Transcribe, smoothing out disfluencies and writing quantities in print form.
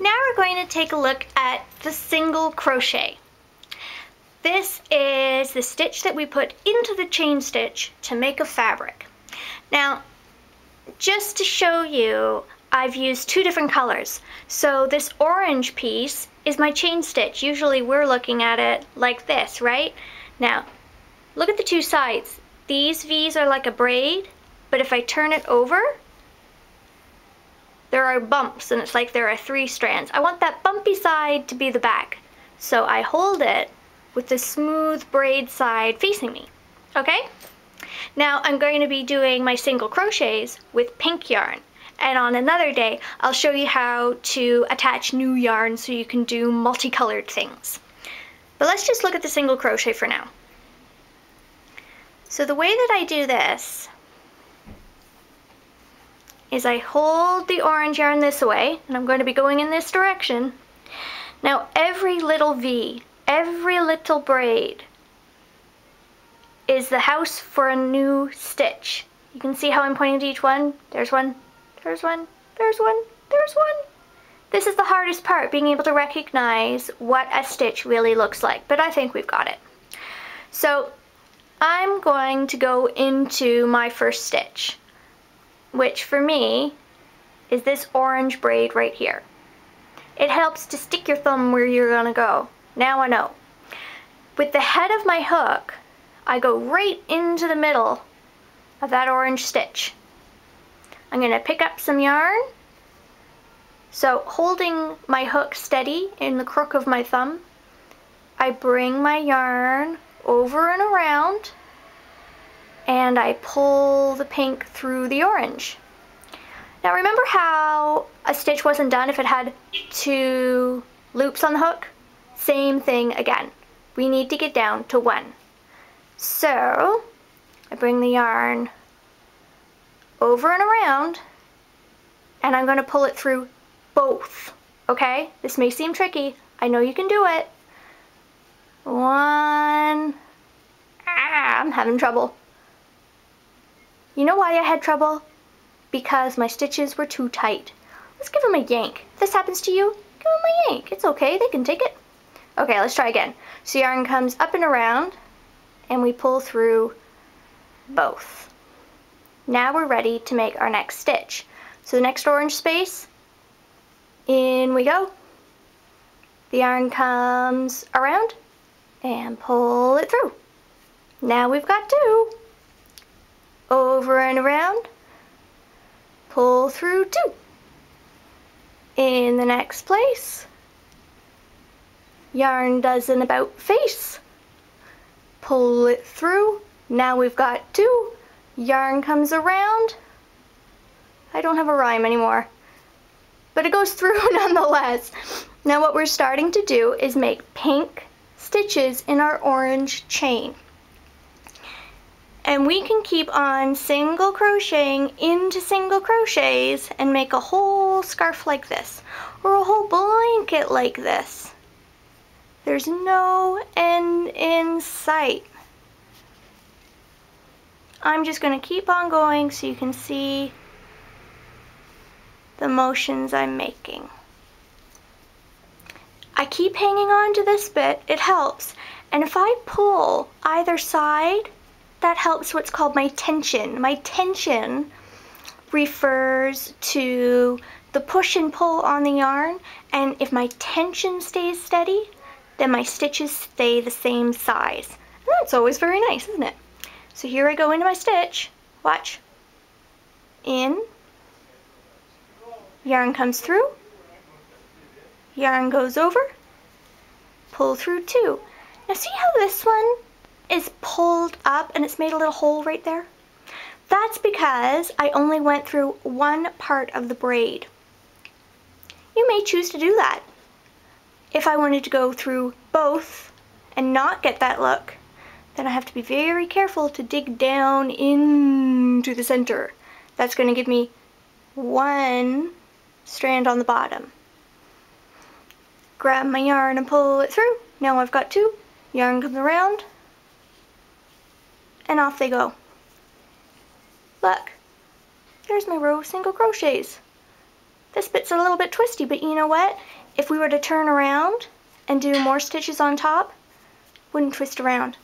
Now we're going to take a look at the single crochet. This is the stitch that we put into the chain stitch to make a fabric. Now, just to show you, I've used two different colors. So this orange piece is my chain stitch. Usually we're looking at it like this, right? Now, look at the two sides. These V's are like a braid, but if I turn it over, there are bumps, and it's like there are 3 strands. I want that bumpy side to be the back. So I hold it with the smooth braid side facing me, okay? Now I'm going to be doing my single crochets with pink yarn. And on another day, I'll show you how to attach new yarn so you can do multicolored things. But let's just look at the single crochet for now. So the way that I do this is I hold the orange yarn this way, and I'm going to be going in this direction. Now every little V, every little braid is the house for a new stitch. You can see how I'm pointing to each one. There's one, there's one, there's one, there's one. This is the hardest part, being able to recognize what a stitch really looks like, but I think we've got it. So I'm going to go into my first stitch, which for me is this orange braid right here. It helps to stick your thumb where you're gonna go. Now I know. With the head of my hook, I go right into the middle of that orange stitch. I'm gonna pick up some yarn. So holding my hook steady in the crook of my thumb, I bring my yarn over and around, and I pull the pink through the orange. Now remember how a stitch wasn't done if it had 2 loops on the hook? Same thing again. We need to get down to 1. So I bring the yarn over and around, and I'm going to pull it through both, okay? This may seem tricky. I know you can do it. 1. I'm having trouble. You know why I had trouble? Because my stitches were too tight. Let's give them a yank. If this happens to you, give them a yank. It's okay, they can take it. Okay, let's try again. So yarn comes up and around, and we pull through both. Now we're ready to make our next stitch. So the next orange space, in we go. The yarn comes around, and pull it through. Now we've got 2. Over and around, pull through 2. In the next place, yarn does an about face, pull it through. Now we've got 2. Yarn comes around. I don't have a rhyme anymore, but it goes through nonetheless. Now what we're starting to do is make pink stitches in our orange chain. And we can keep on single crocheting into single crochets and make a whole scarf like this, or a whole blanket like this. There's no end in sight. I'm just going to keep on going so you can see the motions I'm making. I keep hanging on to this bit, it helps. And if I pull either side, that helps what's called my tension. My tension refers to the push and pull on the yarn, and if my tension stays steady, then my stitches stay the same size. And that's always very nice, isn't it? So here I go into my stitch. Watch. In. Yarn comes through. Yarn goes over. Pull through 2. Now see how this one is pulled up and it's made a little hole right there? That's because I only went through one part of the braid. You may choose to do that. If I wanted to go through both and not get that look, then I have to be very careful to dig down into the center. That's going to give me 1 strand on the bottom. Grab my yarn and pull it through. Now I've got 2. Yarn comes around, and off they go. Look, there's my row of single crochets. This bit's a little bit twisty, but you know what? If we were to turn around and do more stitches on top, wouldn't twist around.